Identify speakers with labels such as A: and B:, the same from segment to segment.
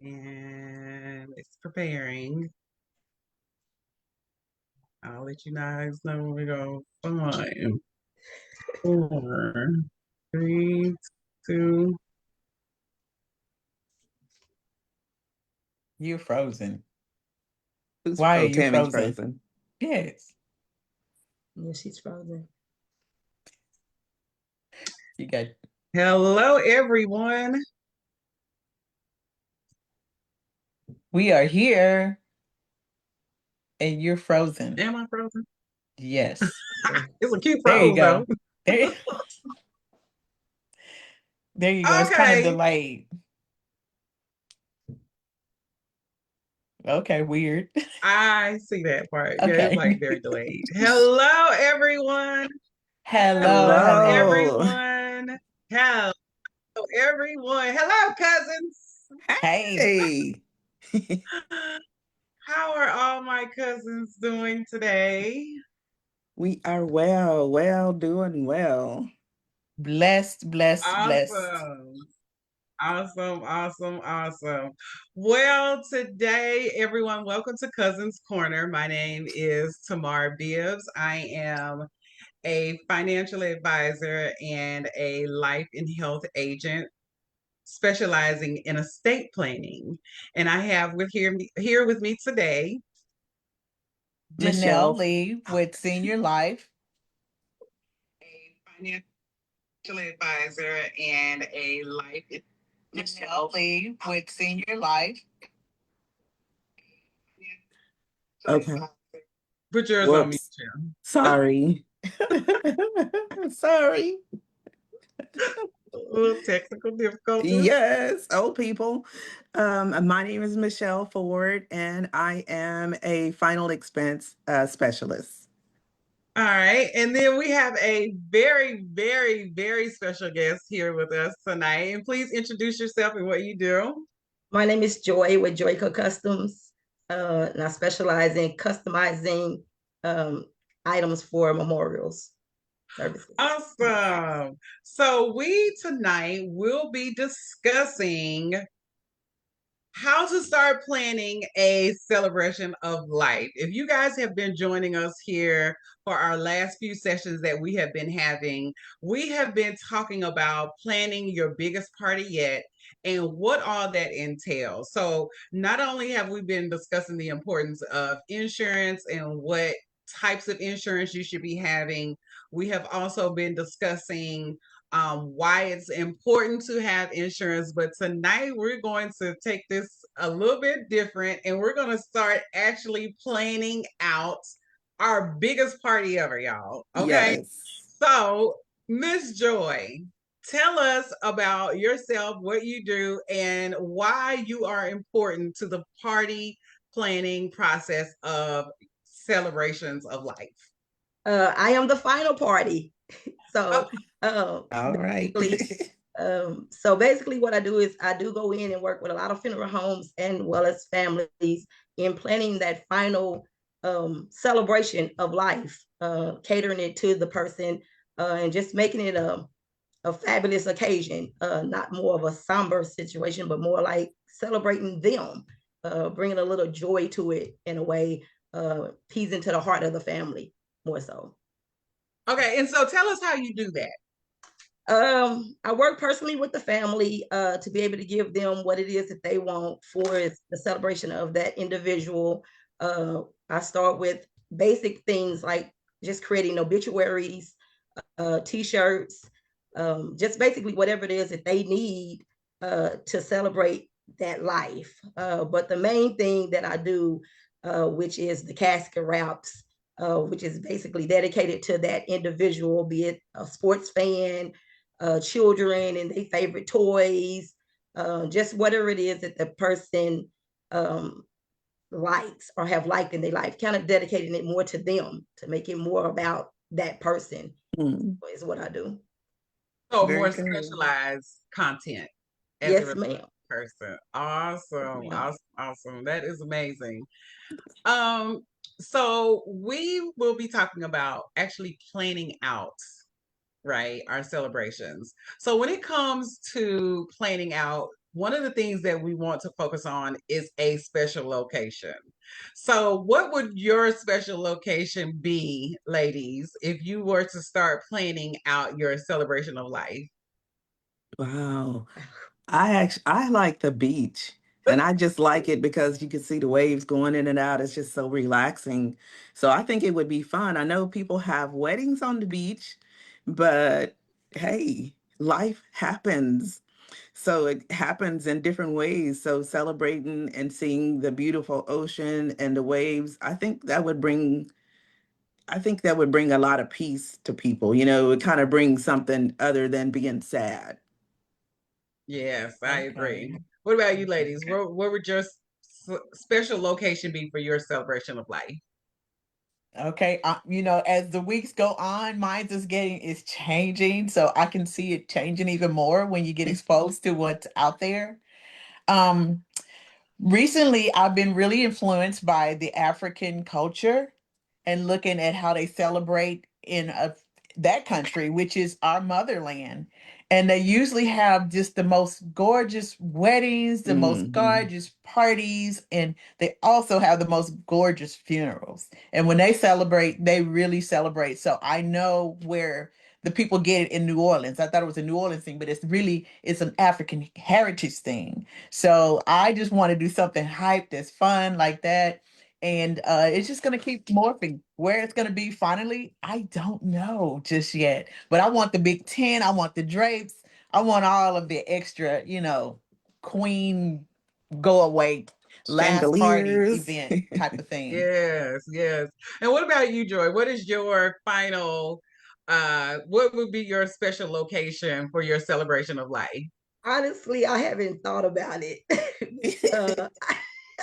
A: and it's preparing. I'll let you guys know when we go. 5, 4, 3, 2.
B: You're frozen.
C: Who's
B: Why are you
C: Tammy's
B: frozen?
C: frozen?
B: Yes.
D: Yeah, she's frozen.
B: You got
A: Hello, everyone.
B: we are here and you're frozen.
A: Am I frozen?
B: Yes.
A: It's a cute
B: There you
A: froze, though.
B: go. There, there you go. It's kind of
A: Okay.
B: delayed. Okay, weird.
A: I see that part. Yeah, it's like
B: Okay.
A: very delayed. Hello, everyone.
B: Hello,
A: Hello,
B: hello.
C: Hello.
A: everyone. Hello, everyone. Hello, cousins.
B: Hey,
C: Hey.
A: How are all my cousins doing today?
C: We are well, doing well.
B: blessed, blessed, blessed.
A: Awesome. Awesome, awesome, awesome. Well, today, everyone, welcome to Cousins Corner. My name is Tamar Bibbs. I am a financial advisor and a life and health agent specializing in estate planning. And I have here with me today
B: Janelle
C: Michelle.
B: Lee with Senior Life.
A: a financial advisor and a life.
B: Michelle Lee with Senior Life.
C: Okay.
A: Put yours on me,
C: Whoops.
A: Jim.
C: Sorry. Sorry.
A: Little technical difficulties.
C: Yes, old people. My name is Michelle Ford, and I am a final expense specialist.
A: All right. And then we have a very, very, very special guest here with us tonight. And please introduce yourself and what you do.
D: My name is Joy with Joyco Customs, and I specialize in customizing items for memorials services.
A: Awesome. So we tonight will be discussing how to start planning a celebration of life. If you guys have been joining us here for our last few sessions that we have been having, we have been talking about planning your biggest party yet and what all that entails. So, not only have we been discussing the importance of insurance and what types of insurance you should be having, we have also been discussing why it's important to have insurance. But tonight we're going to take this a little bit different and we're going to start actually planning out our biggest party ever, y'all. Okay.
C: Yes.
A: So, Miss Joy, tell us about yourself, what you do, and why you are important to the party planning process of celebrations of life.
D: I am the final party.
A: Oh,
D: so
C: All right.
D: basically, so basically what I do is I do go in and work with a lot of funeral homes and well as families in planning that final celebration of life, catering it to the person, and just making it a fabulous occasion, not more of a somber situation, but more like celebrating them, bringing a little joy to it in a way, teasing to the heart of the family more so.
A: okay. And so tell us how you do that.
D: I work personally with the family to be able to give them what it is that they want for the celebration of that individual. I start with basic things like just creating obituaries, t-shirts, just basically whatever it is that they need to celebrate that life. But the main thing that I do, which is the casket wraps, which is basically dedicated to that individual, be it a sports fan, children and their favorite toys, just whatever it is that the person um, likes or have liked in their life, kind of dedicating it more to them to make it more about that person is what I do.
A: So
C: Very
A: more
C: good.
A: specialized content as a
D: Yes, ma'am.
A: person.
D: Yes,
A: Awesome.
D: ma'am.
A: Awesome. Awesome. That is amazing. Um, so we will be talking about actually planning out, right, our celebrations. So when it comes to planning out, one of the things that we want to focus on is a special location. So, what would your special location be, ladies, if you were to start planning out your celebration of life?
C: Wow. I like the beach. And I just like it because you can see the waves going in and out. It's just so relaxing. So I think it would be fun. I know people have weddings on the beach, but hey, life happens. So it happens in different ways. So celebrating and seeing the beautiful ocean and the waves, I think that would bring a lot of peace to people. It kind of brings something other than being sad.
A: Yes, I agree.
B: Okay.
A: What about you, ladies? Where would your special location be for your celebration of life?
B: Okay. As the weeks go on, mine's is changing. So I can see it changing even more when you get exposed to what's out there. Um, Recently, I've been really influenced by the African culture and looking at how they celebrate in that country, which is our motherland. And they usually have just the most gorgeous weddings, the most
C: Hmm.
B: gorgeous parties, and they also have the most gorgeous funerals. And when they celebrate, they really celebrate. So I know where the people get it in New Orleans. I thought it was a New Orleans thing, but it's an African heritage thing. So I just want to do something hype that's fun like that. And it's just gonna keep morphing. Where it's gonna be finally, I don't know just yet. But I want the big tent, I want the drapes, I want all of the extra, queen go away last party
C: Chandeliers.
B: event type of thing.
A: Yes, yes. And what about you, Joy? What is your final what would be your special location for your celebration of life?
D: Honestly, I haven't thought about it.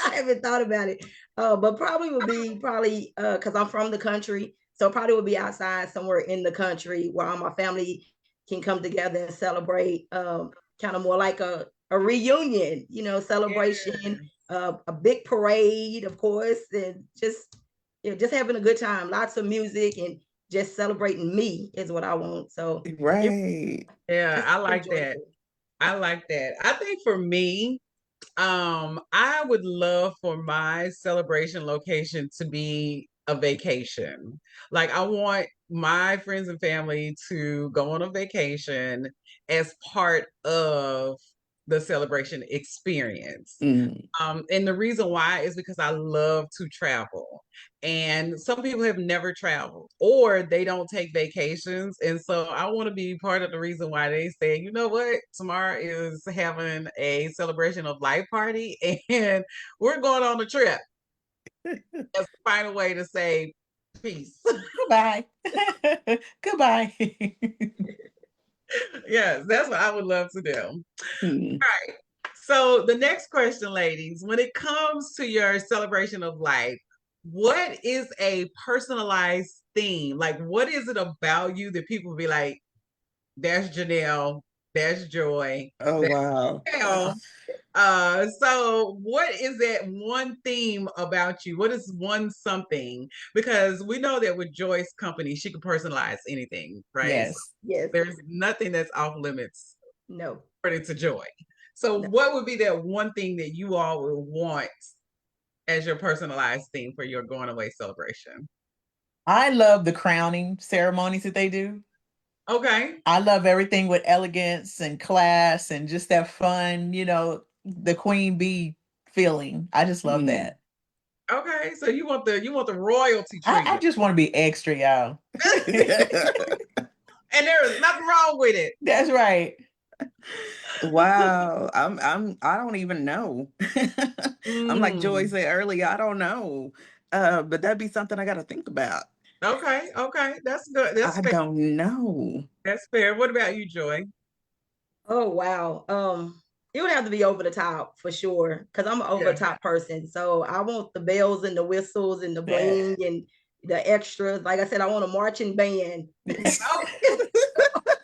D: I haven't thought about it. But probably would be because I'm from the country, so probably would be outside somewhere in the country where all my family can come together and celebrate. Kind of more like a reunion, celebration,
A: Yes.
D: a big parade, of course, and just having a good time. Lots of music and just celebrating me is what I want. So it
C: Right.
A: Yeah,
D: just
A: I
D: something
A: like that.
D: joyful.
A: I like that. I think for me, I would love for my celebration location to be a vacation. Like I want my friends and family to go on a vacation as part of the celebration experience.
C: Mm.
A: And the reason why is because I love to travel. And some people have never traveled or they don't take vacations. And so I want to be part of the reason why they say, you know what, tomorrow is having a celebration of life party and we're going on a trip. Let's find a way to say peace.
B: Goodbye. Goodbye.
A: Yes, that's what I would love to do. All
C: Mm.
A: right. So the next question, ladies, when it comes to your celebration of life, what is a personalized theme? Like, what is it about you that people be like, that's Janelle, that's Joy,
C: Oh,
A: that's
C: wow.
A: Janelle. So what is that one theme about you? What is one something? Because we know that with Joy's company, she can personalize anything, right? So
B: Yes.
D: Yes.
A: there's nothing that's off limits
D: No.
A: according to Joy. So
D: No.
A: what would be that one thing that you all would want as your personalized theme for your going away celebration?
B: I love the crowning ceremonies that they do.
A: Okay.
B: I love everything with elegance and class and just that fun, the queen bee feeling. I just love
C: Mm.
B: that.
A: Okay. So you want the royalty
B: I
A: treatment.
B: just want to be extra, y'all.
A: And there is nothing wrong with it.
B: That's right.
C: Wow. I don't even know. I'm like Joy
A: Mm,
C: said earlier, I don't know. But that'd be something I gotta think about.
A: okay, okay. That's good. That's
C: I
A: fair.
C: don't know.
A: That's fair. What about you, Joy?
D: Oh wow. It would have to be over the top for sure, because I'm an over
A: Yeah.
D: the top person. So I want the bells and the whistles and the
B: Yeah.
D: bling and the extras. Like I said, I want a marching band.
A: Oh,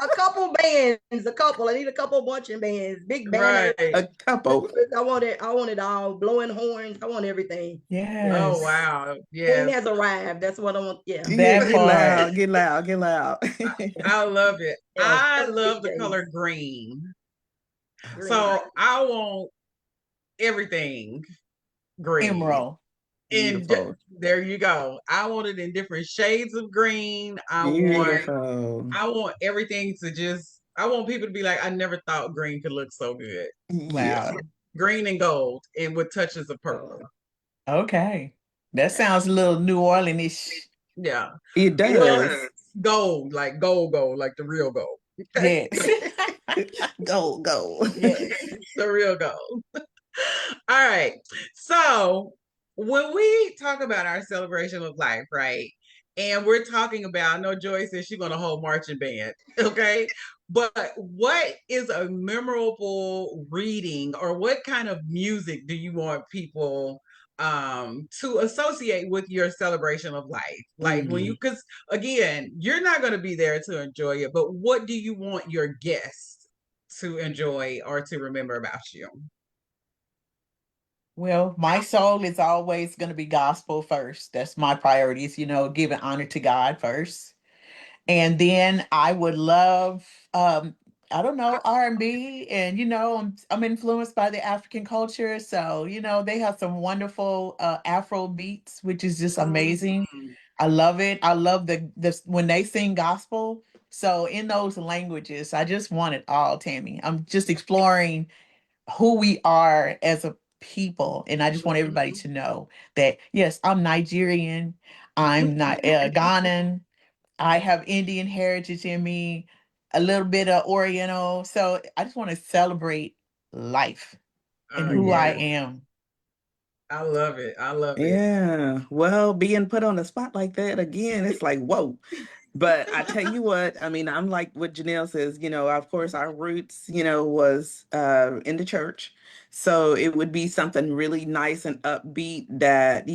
D: A couple bands, a couple. I need a couple marching bands, big banners.
A: right.
C: A couple.
D: I want it. I want it all. Blowing horns. I want everything. Yeah.
A: Oh,
B: Yes.
A: wow.
D: Queen
A: Yes.
D: has arrived. That's what I want. Yeah.
C: Yeah,
B: That
C: get
B: part.
C: loud, get loud, get loud.
A: I love it.
D: Yeah.
A: I
D: Seven
A: love the
D: DJs.
A: color green.
D: Green.
A: So I want everything green.
B: Emerald.
A: And
C: Beautiful.
A: there you go. I want it in different shades of green.
C: Beautiful.
A: I want everything to just I want people to be like, I never thought green could look so good.
C: Yeah.
B: Wow.
A: Green and gold and with touches of purple.
B: Okay. That sounds a little New Orleans-ish.
A: Yeah.
C: It
A: Well,
C: does.
A: gold, like gold, like the real gold. Okay.
B: Yes.
C: Go, go.
B: Yes.
A: The real gold. All right. So when we talk about our celebration of life, right? And we're talking about, I know Joy says she's going to hold marching band, okay? But what is a memorable reading or what kind of music do you want people to associate with your celebration of life? Like when you,
C: Mm.
A: because again, you're not going to be there to enjoy it, but what do you want your guests to enjoy or to remember about you?
B: Well, my soul is always going to be gospel first. That's my priorities, giving honor to God first. And then I would love I don't know, R&B, and I'm influenced by the African culture, so they have some wonderful Afro beats, which is just amazing.
A: Mhm.
B: I love it. I love the when they sing gospel. So in those languages, I just want it all, Tammy. I'm just exploring who we are as a people, and I just want everybody
A: Mhm.
B: to know that yes, I'm Nigerian, I'm not Ghanaian, I have Indian heritage in me, a little bit of Oriental. So I just want to celebrate life and who I
A: Yeah,
C: Yeah.
B: am.
A: I love it. I love it.
C: Yeah. Well, being put on the spot like that again, it's like, whoa. But I tell you what, I mean, I'm like what Janelle says, of course, our roots, was in the church. So it would be something really nice and upbeat that,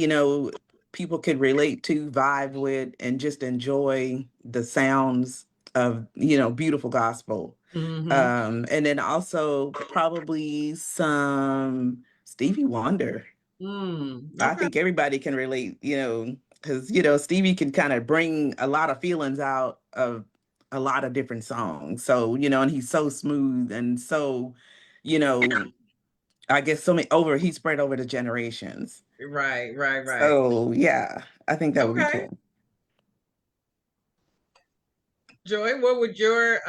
C: people could relate to, vibe with, and just enjoy the sounds of, beautiful gospel.
A: Hmm.
C: And then also probably some Stevie Wonder. I
A: Okay.
C: think everybody can relate, because, Stevie can kind of bring a lot of feelings out of a lot of different songs. So, and he's so smooth and so, you know, I guess he spread over the generations.
A: Right, right, right.
C: So, yeah, I think that would be
A: Okay.
C: cool.
A: Joy, what would your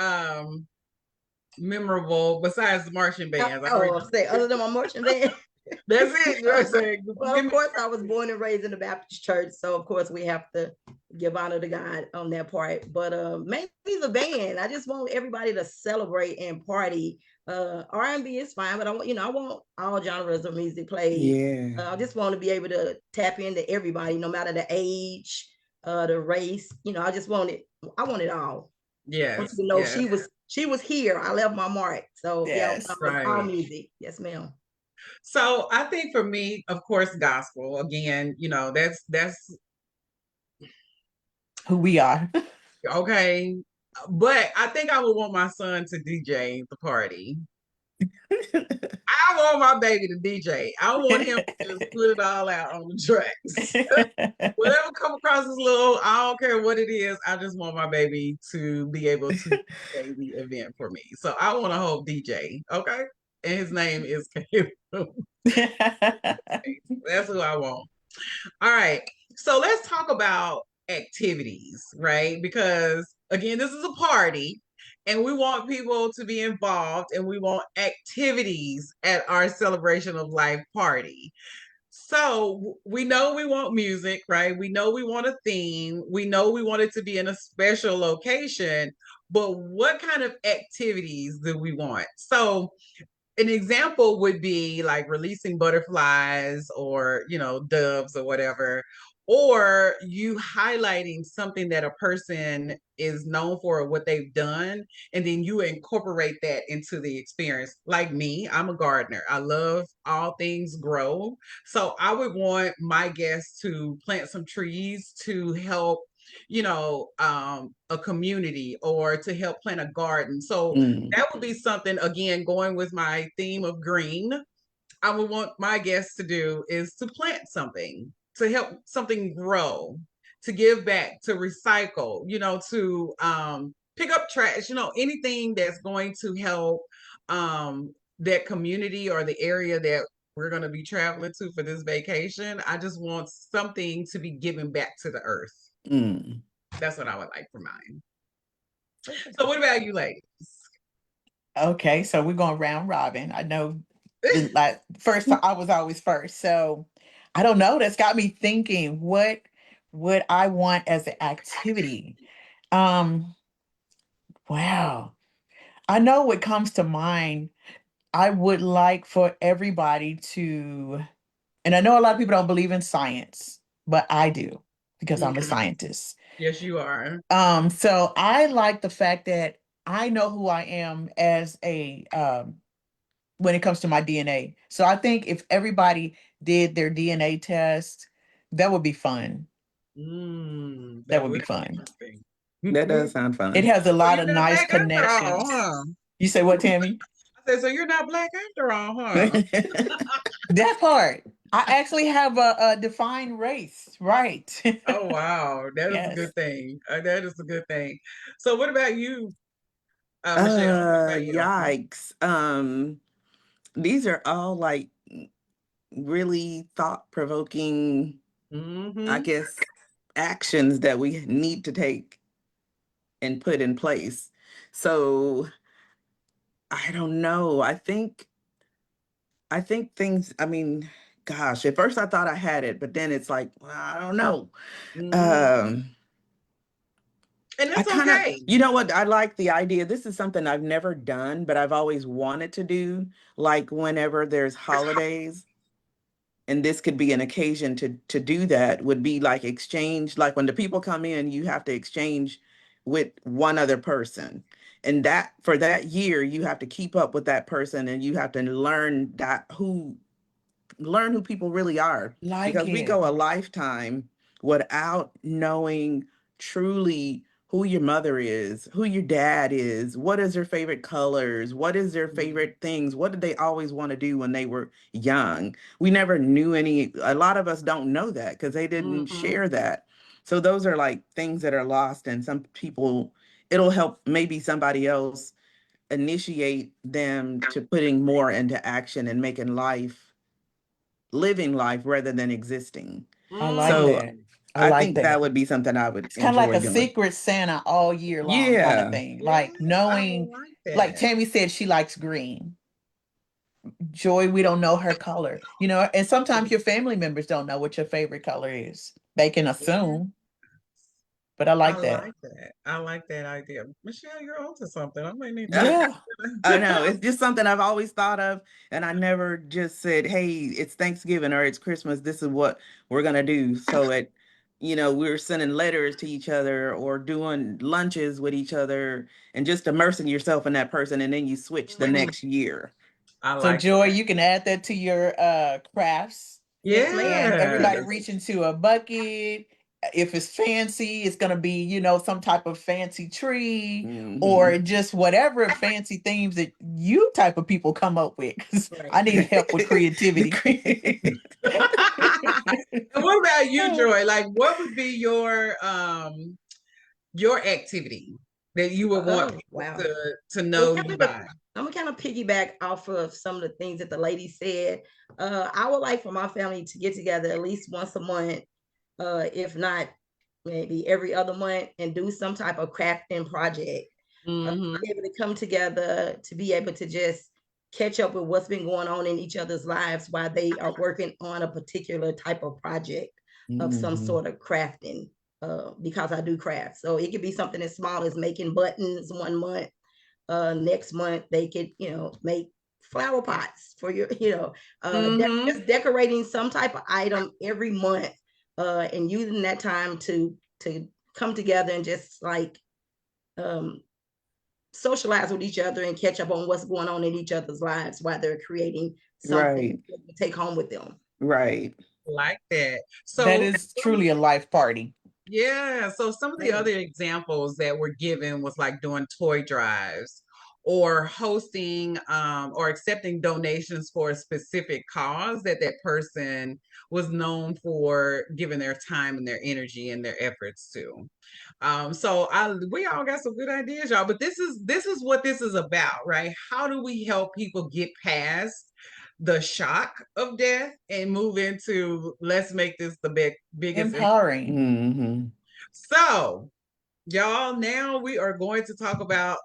A: memorable besides the marching bands? I heard
D: Oh, say other than my marching band.
A: that's it. Joy said,
D: Well,
A: give
D: of
A: me
D: course, I was born and raised in the Baptist church, so of course we have to give honor to God on that part. But mainly the band. I just want everybody to celebrate and party. R&B is fine, but I want all genres of music played.
C: Yeah.
D: I just want to be able to tap into everybody, no matter the age, the race. I just want it. I want it all. I want
A: yes,
D: you to know
A: yes,
D: she was here. I left my mark. So yeah,
B: Yes,
D: all
A: right.
D: music. Yes, ma'am.
A: So I think for me, of course, gospel. Again, that's
B: who we are.
A: okay. But I think I would want my son to DJ the party. I want my baby to DJ. I want him to just put it all out on the tracks. Whatever come across his little, I don't care what it is. I just want my baby to be able to DJ the event for me. So I want a whole DJ, okay? And his name is Caleb. That's who I want. All right. So let's talk about activities, right? Because again, this is a party and we want people to be involved and we want activities at our celebration of life party. So we know we want music, right? We know we want a theme. We know we want it to be in a special location, but what kind of activities do we want? So an example would be like releasing butterflies or doves or whatever, or you highlighting something that a person is known for or what they've done, and then you incorporate that into the experience. Like me, I'm a gardener. I love all things grow, so I would want my guests to plant some trees to help a community or to help plant a garden. So
C: Mm,
A: that would be something, again, going with my theme of green. I would want my guests to do is to plant something, to help something grow, to give back, to recycle, to pick up trash, anything that's going to help that community or the area that we're going to be traveling to for this vacation, I just want something to be given back to the earth.
C: Mm.
A: That's what I would like for mine. So what about you ladies?
B: Okay, so we're going round robin. I know like first I was always first. So I don't know. That's got me thinking what would I want as an activity? Um, wow. I know what comes to mind. I would like for everybody to, and I know a lot of people don't believe in science, but I do because I'm a
A: Mhm.
B: scientist.
A: Yes, you are.
B: So I like the fact that I know who I am as a when it comes to my DNA. So I think if everybody did their DNA test, that would be fun. That
A: That
B: would be
A: would be
B: fun.
A: interesting.
C: That does sound
B: It
C: fun.
B: has a
A: So
B: lot
A: you're
B: of
A: not
B: nice
A: black after all,
B: connections.
A: huh?
B: You say what, Tammy?
A: I said, so you're not black after all, huh?
C: That
B: That part. I actually have a defined race, right?
A: Oh wow, that is a good
B: Yes.
A: thing. That is a good thing. So what about you, Michelle? What about you?
C: Yikes. These are all like really thought-provoking, I
A: Mm-hmm.
C: guess, actions that we need to take and put in place. So I don't know. I think things, I mean, gosh, at first I thought I had it, but then it's like, well, I don't know.
A: Mm-hmm.
C: Um,
A: And
C: I
A: it's
C: kind of,
A: okay.
C: you know what? I like the idea. This is something I've never done, but I've always wanted to do. Like whenever there's holidays, and this could be an occasion to do that, would be like exchange. Like when the people come in, you have to exchange with one other person. And that for that year, you have to keep up with that person and you have to learn who people really are
B: Like
C: because we
B: it.
C: go a lifetime without knowing truly who your mother is, who your dad is, what is their favorite colors, what is their favorite things, what did they always want to do when they were young. We never knew any, a lot of us don't know that because they didn't
A: Mm-hmm.
C: share that. So those are like things that are lost, and some people, it'll help maybe somebody else initiate them to putting more into action and making life living life rather than existing.
B: I like
C: So
A: Mm.
B: that. I
C: I
B: like
C: think that
B: that.
C: would be something I would
B: It's kind of like
C: enjoy
B: a
C: doing.
B: secret Santa all year long kind of
C: Yeah.
B: thing.
A: Yes,
B: Like
A: I
B: knowing,
A: like
B: like
A: that.
B: Tammy said, she likes green. Joy, we don't know her color, and sometimes your family members don't know what your favorite color is. They can
A: Yeah.
B: assume, but I
A: I
B: like that.
A: like that. I like that idea. Michelle, you're onto something. I may need to.
B: Yeah.
C: I know. It's just something I've always thought of. And I never just said, hey, it's Thanksgiving or it's Christmas. This is what we're going to do. So we're sending letters to each other or doing lunches with each other and just immersing yourself in that person. And then you switch the
A: Mm,
C: next year.
A: I
B: So
A: like
B: Joy,
A: that.
B: you can add that to your crafts,
D: Yes,
B: and
D: ma'am.
B: everybody
A: Yes.
B: reach into a bucket. If it's fancy, it's gonna be, some type of fancy tree or
C: Hmm.
B: just whatever fancy themes that you type of people come up with. 'Cause
D: Right.
B: I need help with
C: The
B: creativity.
A: And what about you, Joy? Like, what would be your activity that you would want
D: Oh,
A: people
D: wow.
A: to
D: Well,
A: know you by?
D: I'm gonna kind of piggyback off of some of the things that the lady said. I would like for my family to get together at least once a month, if not maybe every other month, and do some type of crafting project.
A: Mm-hmm.
D: Be able to come together to be able to just catch up with what's been going on in each other's lives while they are working on a particular type of project of some
C: Mhm.
D: sort of crafting. Because I do craft, so it could be something as small as making buttons one month. Next month they could make flower pots for your
A: Mm-hmm.
D: just decorating some type of item every month, and using that time to come together and just like um socialize with each other and catch up on what's going on in each other's lives while they're creating something
C: Right.
D: to take home with them.
C: Right.
A: Like that.
B: That
A: So
B: is truly a life party.
A: yeah, so some of the
D: Right.
A: other examples that were given was like doing toy drives or hosting or accepting donations for a specific cause that that person was known for giving their time and their energy and their efforts to. So we all got some good ideas, y'all. But this is what this is about, right? How do we help people get past the shock of death and move into let's make this the biggest
B: Empowering.
C: Mm-hmm.
A: So y'all, now we are going to talk about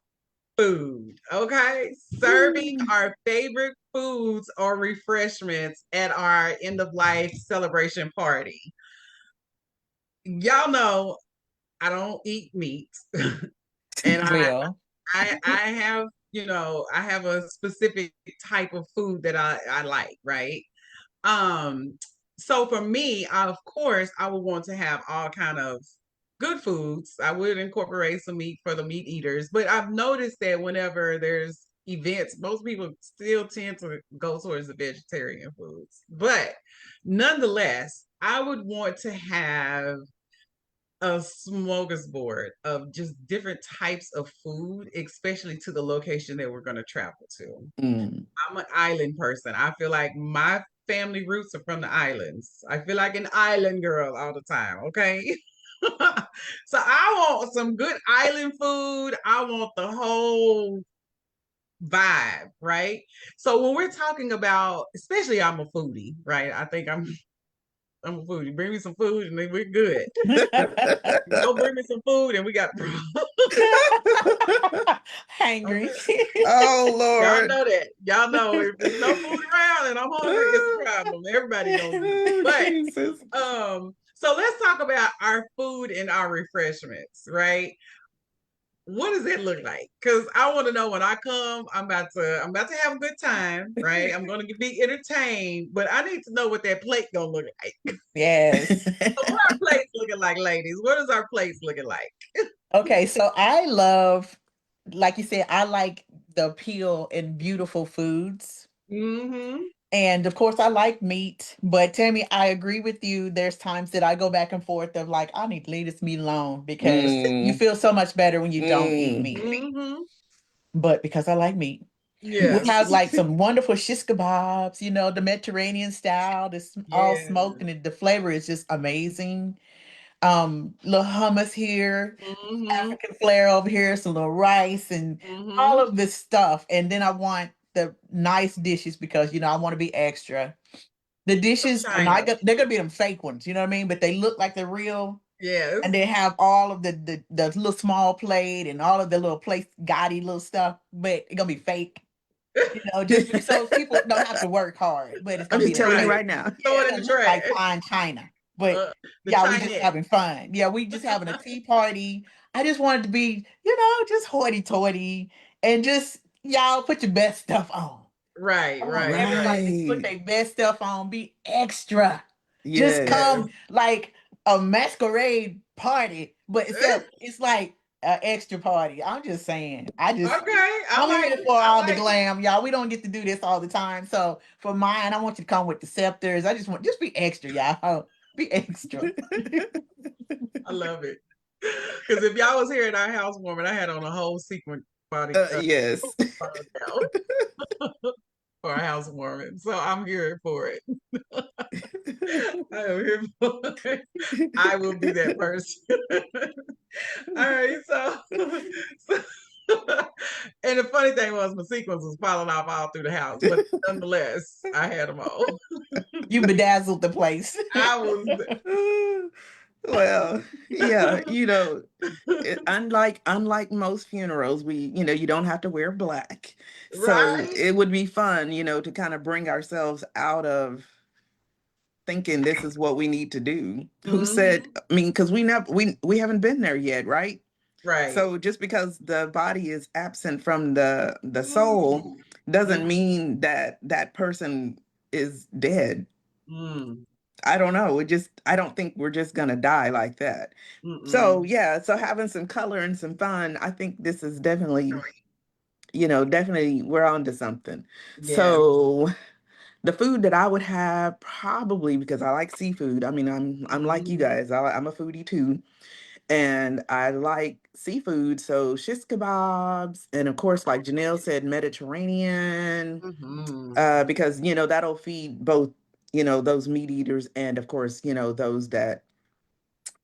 A: food. Okay, serving our favorite foods or refreshments at our end of life celebration party. Y'all know I don't eat meat, and
B: Well,
A: I have, I have a specific type of food that I like, right? Um, so for me, of course, I would want to have all kind of good foods. I would incorporate some meat for the meat eaters, but I've noticed that whenever there's events, most people still tend to go towards the vegetarian foods. But nonetheless, I would want to have a smorgasbord of just different types of food, especially to the location that we're going to travel to.
C: Mm.
A: I'm an island person. I feel like my family roots are from the islands. I feel like an island girl all the time. Okay. So I want some good island food. I want the whole vibe, right? So when we're talking about, especially I'm a foodie, right? I think I'm a foodie. Bring me some food and then we're good. Don't bring me some food and we got
B: hangry.
A: okay.
C: Oh
A: Y'all
C: Lord.
A: know that. Y'all know if there's no food around and I'm hungry, it's a problem. Everybody knows me. But
C: Jesus.
A: so let's talk about our food and our refreshments, right? What does it look like? Because I want to know when I come, I'm about to have a good time, right? I'm gonna be entertained, but I need to know what that plate gonna look like.
B: Yes.
A: So what our plates looking like, ladies? What is our plates looking like?
B: Okay, so I love, like you said, I like the appeal in beautiful foods.
A: Mm-hmm.
B: And of course, I like meat, but Tammy, I agree with you. There's times that I go back and forth of like, I need to leave this meat alone because you
C: Mm.
B: feel so much better when you don't eat
C: Mm.
B: meat.
A: Mm-hmm.
B: But because I like meat, we
A: Yes.
B: have like some wonderful shish kebabs, the Mediterranean style. This all
A: Yes.
B: smoked and the flavor is just amazing. Little hummus here,
A: Mm-hmm.
B: African flair over here, some little rice and all
A: Mm-hmm.
B: of this stuff. And then I want the nice dishes because I want to be extra. The dishes are
A: China.
B: not good, they're gonna be them fake ones, you know what I mean? But they look like they're real.
A: Yes.
B: And they have all of the little small plate and all of the little place gaudy little stuff, but it's gonna be fake. Just so people don't have to work hard, but it's
C: I'm
B: gonna
C: just
B: be
C: telling you
A: Right.
C: right now.
B: yeah,
A: Throw
B: it's
A: it in
B: gonna
A: the
B: look like
A: trash.
B: fine china. But
A: The
B: yeah, we just
A: Chinese.
B: having fun. Yeah, we just having a tea party. I just wanted to be, just hoity-toity and just y'all put your best stuff on.
A: Right,
B: I want
A: right, right.
B: everybody to put
C: Right.
B: their best stuff on, be extra. Just
C: Yes.
A: Yes.
B: come like a masquerade party, but except it's like an extra party. I'm just saying.
A: Okay, I
B: I'm
A: like
B: here
A: it.
B: for
A: I
B: all the
A: like it.
B: glam, y'all. We don't get to do this all the time. So for mine, I want you to come with the scepters. I just be extra, y'all. Be extra.
A: I love it. Because if y'all was here at our housewarming, I had on a whole sequin body
C: Yes.
A: gown for our housewarming. So I'm here for it. I am here for it. I will be that person. All right, so and the funny thing was my sequins was falling off all through the house, but nonetheless, I had them all.
B: You bedazzled the place.
A: I was
C: Well, yeah, unlike most funerals, you don't have to wear black. So
A: right.
C: it would be fun, to kind of bring ourselves out of thinking this is what we need to do. Who said,
A: Hmm.
C: I mean, because we haven't been there yet, right?
A: Right.
C: So just because the body is absent from the soul
A: Mm.
C: doesn't mean that that person is dead.
A: Mm.
C: I don't know. I don't think we're just gonna die like that. So
A: Mm-mm.
C: yeah, so having some color and some fun, I think this is definitely we're on to something.
A: Yes.
C: So the food that I would have probably because I like seafood. I mean, I'm like you
A: Hmm.
C: guys. I'm a foodie too, and I like seafood, so shish kebabs, and of course, like Janelle said, Mediterranean,
A: Mm-hmm.
C: because that'll feed both those meat eaters, and of course those that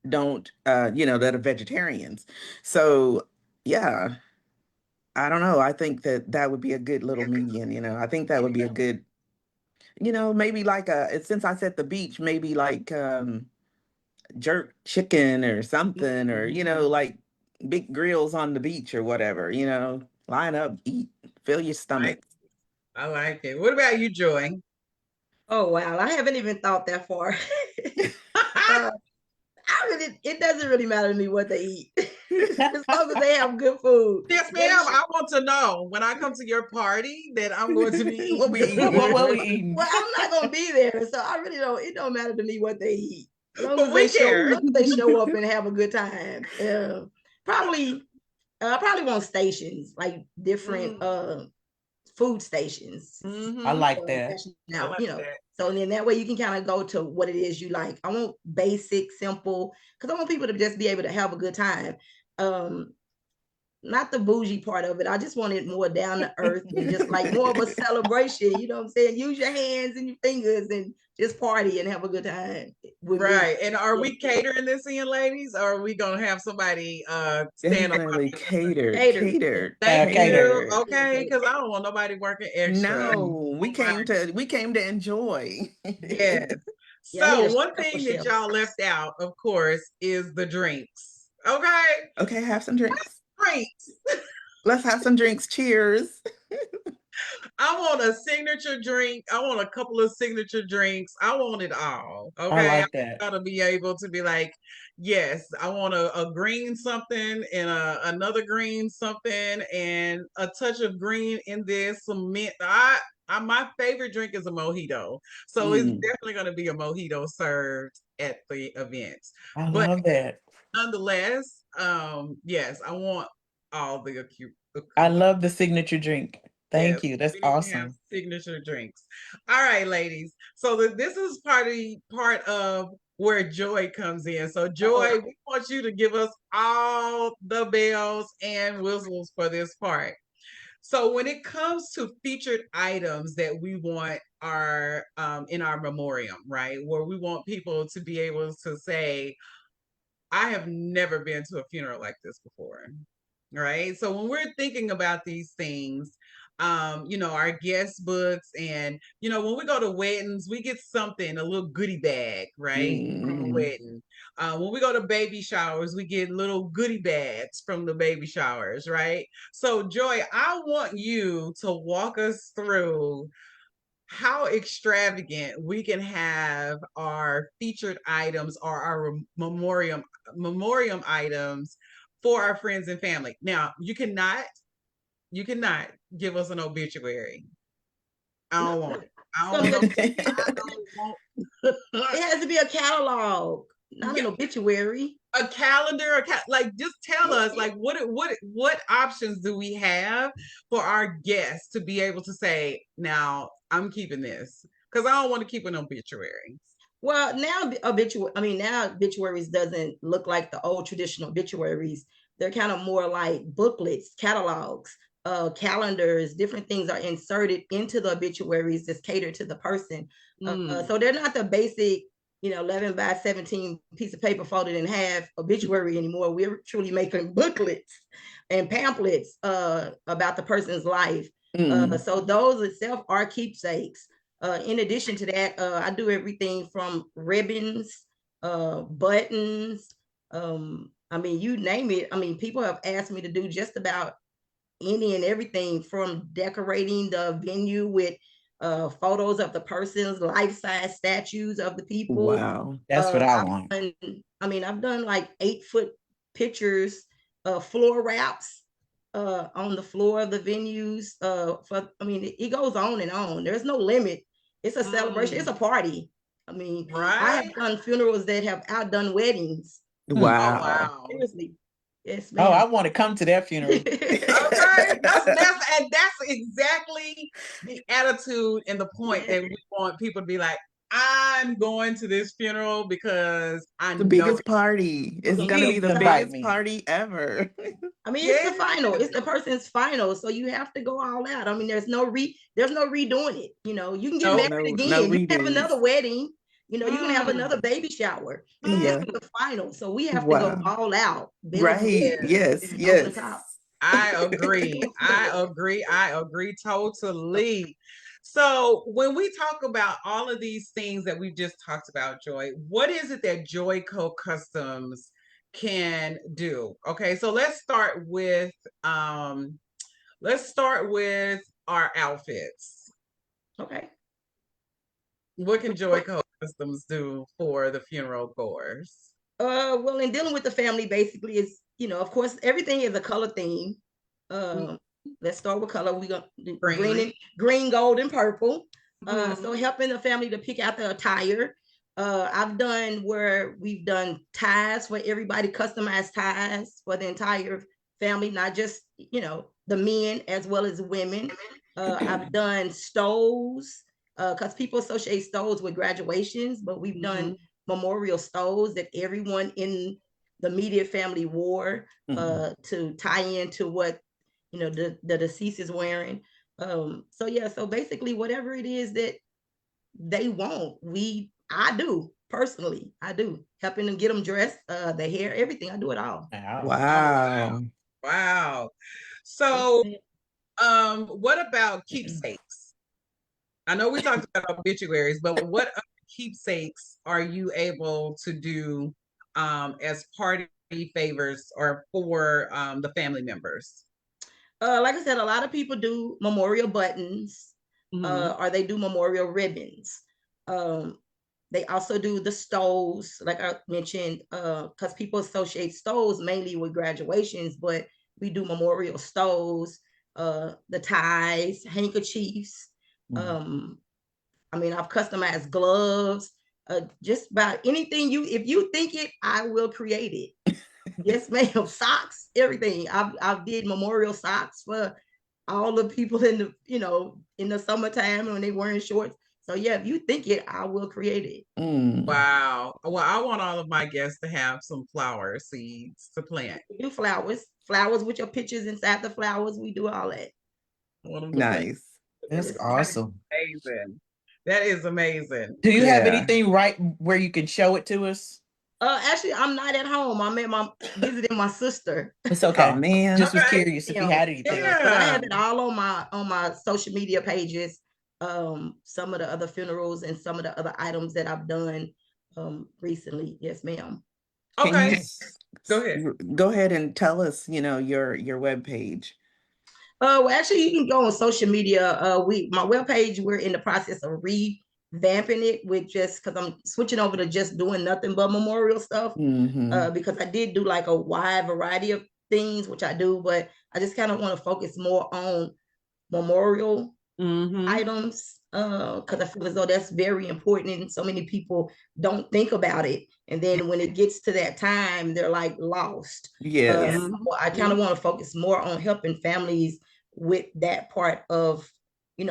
C: don't that are vegetarians. So yeah, I don't know. I think that that would be a good little median. I think that would be a good, maybe like since I said the beach, maybe like jerk chicken or something, or like big grills on the beach or whatever. Line up, eat, fill your stomach.
A: I like it. What about you, Joy?
D: Oh wow, I haven't even thought that far. uh, it doesn't really matter to me what they eat, as long as they have good food.
A: Yes,
D: They
A: ma'am.
D: should-
A: I want to know when I come to your party that I'm going to be
C: What we
A: eating.
C: eating?
B: What we eating?
D: well, I'm not gonna be there, so I really don't. It don't matter to me what they eat,
A: But we care.
D: as long as they show up and have a good time. Probably, I probably want stations like different food stations.
B: I
A: Mm-hmm.
B: like that.
A: I
D: Now,
A: like that.
D: so then that way you can kind of go to what it is you like. I want basic, simple, because I want people to just be able to have a good time. Not the bougie part of it. I just want it more down to earth and just like more of a celebration. You know what I'm saying? Use your hands and your fingers and just party and have a good time with me.
A: Right. And are we catering this in, ladies? Or are we gonna have somebody stand up?
C: Definitely catered,
D: Catered.
C: catered,
A: Thank you.
C: catered.
A: Okay, because I don't want nobody working extra.
C: No, we
A: Oh my.
C: came to enjoy.
A: Yes.
D: Yeah, I need
A: So
D: a
A: one
D: couple
A: thing that
D: chefs.
A: y'all left out, of course, is the drinks. Okay.
C: Okay, have some drinks.
A: Drinks.
C: Let's have some drinks. Cheers.
A: I want a signature drink. I want a couple of signature drinks. I want it all.
B: I
A: Okay.
B: like that.
A: Gotta be able to be like, yes, I want a green something and another green something and a touch of green in this, some mint. My favorite drink is a mojito. So it's
C: Mm.
A: definitely gonna be a mojito served at the event.
B: I
A: But
B: love that.
A: nonetheless, yes, I want all the
B: I love the signature drink.
A: yes,
B: Thank you. That's
A: we need to have
B: awesome.
A: signature drinks. All right, ladies. So this is part of where Joy comes in. So Joy, we want you to give us all the bells and whistles for this part. So when it comes to featured items that we want are in our memoriam, right? Where we want people to be able to say, I have never been to a funeral like this before. Right. So when we're thinking about these things, our guest books and, when we go to weddings, we get something, a little goodie bag, right? From a
C: Mm.
A: wedding. When we go to baby showers, we get little goodie bags from the baby showers, right? So Joy, I want you to walk us through how extravagant we can have our featured items or our memoriam items for our friends and family. Now, you cannot give us an obituary. I don't want it. I don't want I don't want
D: It has to be a catalog, not an obituary.
A: a calendar, like just tell us like what options do we have for our guests to be able to say, now I'm keeping this because I don't want to keep an obituary.
D: Well, now obituaries doesn't look like the old traditional obituaries. They're kind of more like booklets, catalogs, calendars, different things are inserted into the obituaries that's catered to the person. So they're not the basic, 11 by 17 piece of paper folded in half obituary anymore. We're truly making booklets and pamphlets about the person's life.
C: Mm.
D: So those itself are keepsakes. In addition to that, I do everything from ribbons, buttons. You name it. People have asked me to do just about any and everything from decorating the venue with photos of the person's life-size statues of the people.
C: Wow.
B: That's what I want.
D: I've done like 8-foot pictures, floor wraps on the floor of the venues. It goes on and on. There's no limit. It's a celebration. It's a party.
A: Right.
D: I have done funerals that have outdone weddings.
A: Oh
C: Wow.
A: wow.
D: Seriously. Yes,
B: Oh, I
D: ma'am.
B: want to come to that funeral.
A: Okay, that's exactly the attitude and the point that we want people to be like, I'm going to this funeral because I
C: The
A: know
C: biggest party. It's
D: Okay,
C: gonna be the
B: Invite
C: biggest
B: me.
C: party ever.
D: I mean, it's the
A: yes.
D: final. It's the person's final, so you have to go all out. I mean, there's no redoing it. You know, you can get
C: Oh,
A: Nope.
D: married
C: no
D: again. You can have
C: redos.
D: another wedding. You know, you can have
A: Mm,
D: another baby shower. But this
C: Yeah.
D: is the final, so we have to go
C: Wow.
D: all out, bells and
C: Right.
D: whistles,
A: yes.
C: Yes.
D: over the
C: Yes.
D: top.
A: I agree. I agree. I agree totally. So, when we talk about all of these things that we've just talked about, Joy, what is it that Joyco Customs can do? Okay, so let's start with our outfits.
D: Okay.
A: What can Joyco Customs do for the funeral goers?
D: Well, in dealing with the family, basically, is, of course, everything is a color theme. Um, let's start with color. We got green, gold, and purple. So helping the family to pick out the attire. I've done where we've done ties for everybody, customized ties for the entire family, not just the men as well as women. I've done stoves because people associate stoves with graduations, but we've done memorial stoves that everyone in the immediate family wore to tie into what the deceased is wearing. So basically whatever it is that they want, I do personally. I do helping them get them dressed, the hair, everything. I do it all.
C: Wow.
A: Wow. So, what about keepsakes? I know we talked about obituaries, but what other keepsakes are you able to do as party favors or for the family members?
D: Like I said, a lot of people do memorial buttons, or they do memorial ribbons. Um, they also do the stoves, like I mentioned, because people associate stoves mainly with graduations, but we do memorial stoves, the ties, handkerchiefs. Um, I mean, I've customized gloves, just about anything if you think it, I will create it. Yes, ma'am. Socks, everything. I've did memorial socks for all the people in the summertime when they wearing shorts. So yeah, if you think it, I will create it.
A: Wow. Well, I want all of my guests to have some flower seeds to plant.
D: We do flowers with your pictures inside the flowers. We do all that.
A: I want them to plant.
C: Nice.
B: That's awesome.
A: Amazing. That is amazing.
B: Do you have
C: Yeah.
B: anything right where you can show it to us?
D: Actually, I'm not at home. I'm at visiting my sister.
B: It's okay.
C: Oh man.
B: Just was
A: Okay.
B: curious if you had anything.
D: But I have it all on my social media pages. Some of the other funerals and some of the other items that I've done recently. Yes, ma'am.
C: Can you
A: Okay. Go ahead.
C: go ahead and tell us, your webpage?
D: Well, actually, you can go on social media. My webpage, we're in the process of revamping it with just because I'm switching over to just doing nothing but memorial stuff. Because I did do like a wide variety of things, which I do, but I just kind of want to focus more on memorial items because I feel as though that's very important and so many people don't think about it, and then when it gets to that time they're like lost.
C: Yes.
D: So I kind of want to focus more on helping families with that part of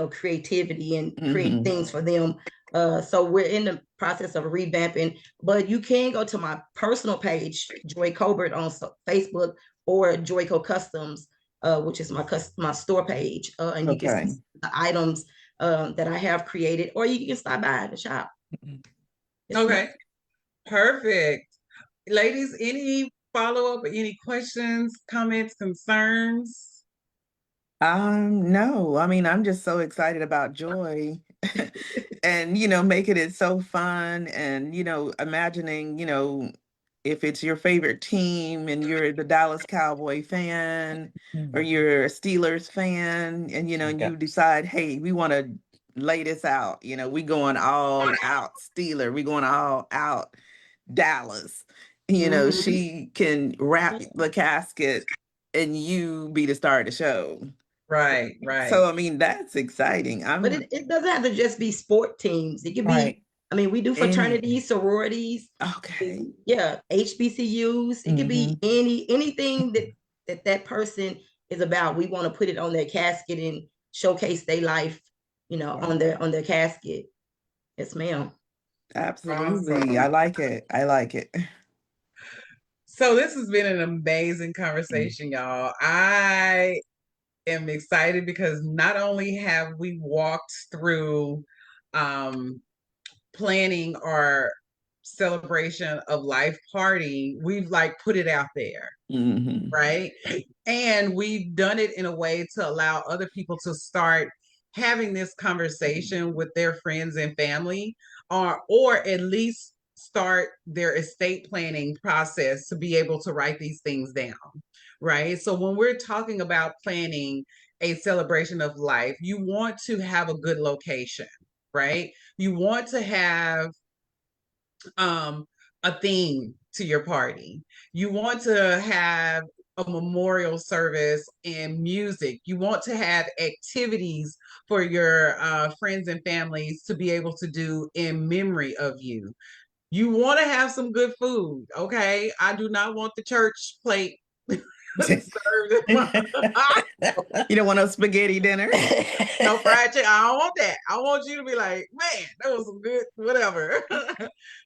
D: creativity and creating things for them. So we're in the process of revamping, but you can go to my personal page, Joy Colbert, on Facebook, or Joyco Customs, which is my store page, and you can see the items that I have created, or you can stop by the shop.
A: Okay. Perfect. Ladies, any follow-up or any questions, comments, concerns?
C: No, I mean, I'm just so excited about Joy and, making it so fun and, imagining, if it's your favorite team and you're the Dallas Cowboy fan or you're a Steelers fan and, you decide, hey, we want to lay this out, we going all out Steeler, we going all out Dallas, she can wrap the casket and you be the star of the show.
A: Right.
C: So, I mean, that's exciting.
D: But it doesn't have to just be sport teams. It could be, I mean, we do fraternities, sororities.
C: Okay.
D: Yeah, HBCUs. It could be anything that person is about. We want to put it on their casket and showcase their life, on their casket. Yes, ma'am.
C: Absolutely. I
A: Awesome.
C: like it. I like it.
A: So this has been an amazing conversation, y'all. I am excited because not only have we walked through um, planning our celebration of life party, we've like put it out there,
C: Hmm.
A: right? And we've done it in a way to allow other people to start having this conversation with their friends and family, or at least start their estate planning process to be able to write these things down, right? So when we're talking about planning a celebration of life, you want to have a good location, right? You want to have um, a theme to your party. You want to have a memorial service and music. You want to have activities for your friends and families to be able to do in memory of you. You want to have some good food, okay? I do not want the church plate served.
C: You don't want no spaghetti dinner?
A: No fried chicken. I don't want that. I want you to be like, man, that was some good, whatever.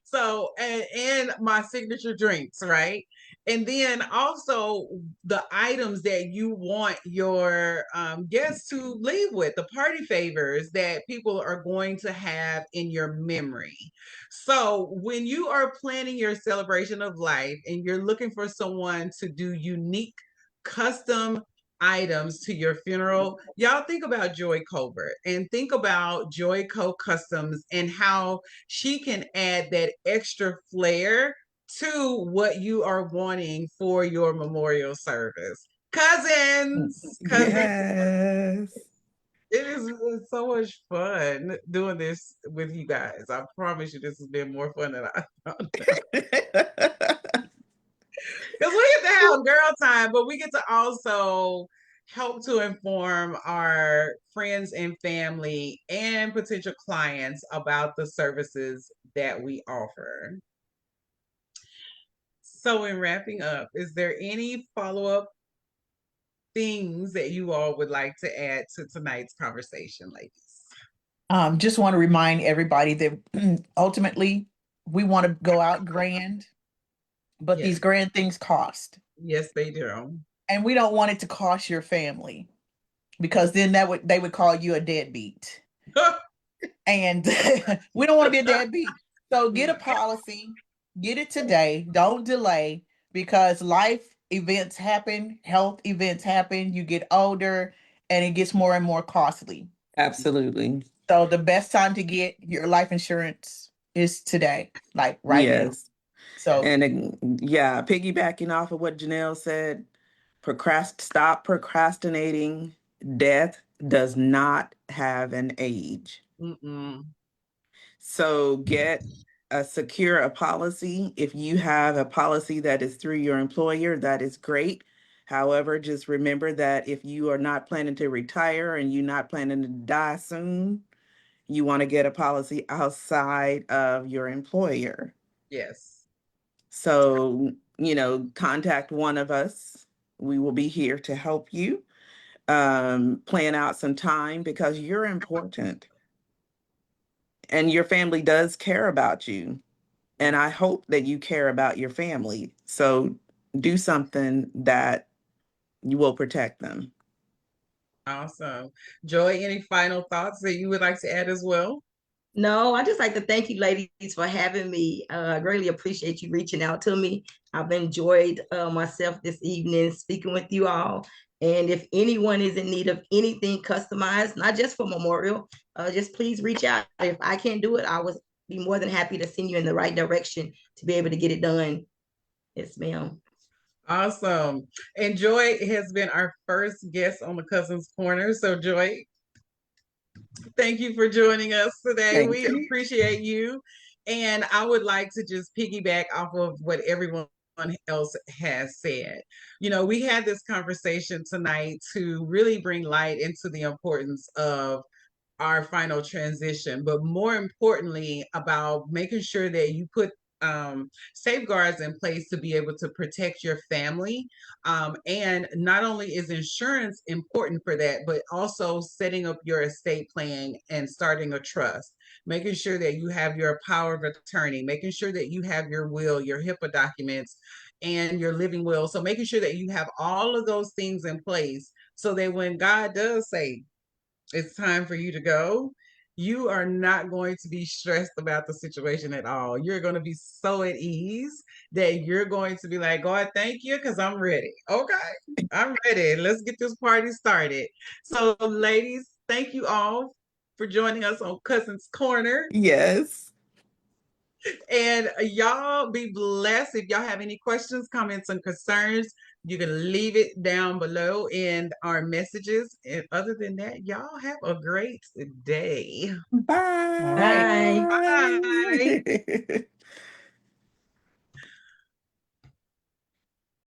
A: So, and my signature drinks, right? And then also the items that you want your guests to leave with, the party favors that people are going to have in your memory. So, when you are planning your celebration of life and you're looking for someone to do unique, custom items to your funeral, y'all think about Joy Colbert and think about Joy Co Customs and how she can add that extra flair to what you are wanting for your memorial service. Cousins,
C: Yes.
A: it is so much fun doing this with you guys. I promise you, this has been more fun than I thought. Because we get to have girl time, but we get to also help to inform our friends and family and potential clients about the services that we offer. So, in wrapping up, is there any follow up things that you all would like to add to tonight's conversation, ladies?
B: Just want to remind everybody that ultimately we want to go out grand, but
A: Yes,
B: these grand things cost.
A: yes, they do.
B: And we don't want it to cost your family because then they would call you a deadbeat. And we don't want to be a deadbeat. So get a policy, get it today, don't delay because life events happen, health events happen, you get older and it gets more and more costly.
C: Absolutely.
B: So the best time to get your life insurance is today, like right now.
C: Yes.
B: So
C: And yeah, piggybacking off of what Janelle said, stop procrastinating. Death does not have an age.
A: Mm-mm.
C: So secure a policy. If you have a policy that is through your employer, that is great. However, just remember that if you are not planning to retire and you're not planning to die soon, you want to get a policy outside of your employer.
A: Yes.
C: So, contact one of us. We will be here to help you plan out some time because you're important and your family does care about you. And I hope that you care about your family. So do something that you will protect them.
A: Awesome. Joy, any final thoughts that you would like to add as well?
D: No, I just like to thank you, ladies, for having me. I really appreciate you reaching out to me. I've enjoyed myself this evening speaking with you all. And if anyone is in need of anything customized, not just for memorial, just please reach out. If I can't do it, I would be more than happy to send you in the right direction to be able to get it done. Yes, ma'am.
A: Awesome. And Joy has been our first guest on the Cousins Corner. So, Joy, thank you for joining us today.
C: Thank
A: We
C: you.
A: appreciate you. And I would like to just piggyback off of what everyone else has said. We had this conversation tonight to really bring light into the importance of our final transition, but more importantly, about making sure that you put safeguards in place to be able to protect your family. And not only is insurance important for that, but also setting up your estate plan and starting a trust, making sure that you have your power of attorney, making sure that you have your will, your HIPAA documents, and your living will. So making sure that you have all of those things in place so that when God does say it's time for you to go, you are not going to be stressed about the situation at all. You're going to be so at ease that you're going to be like, God, thank you, because I'm ready. Okay, I'm ready. Let's get this party started. So, ladies, thank you all for joining us on Cousins Corner.
C: Yes.
A: And y'all be blessed. If y'all have any questions, comments, and concerns, you can leave it down below in our messages. And other than that, y'all have a great day.
C: Bye.
B: All right.
D: Bye.
A: Bye.
C: Bye.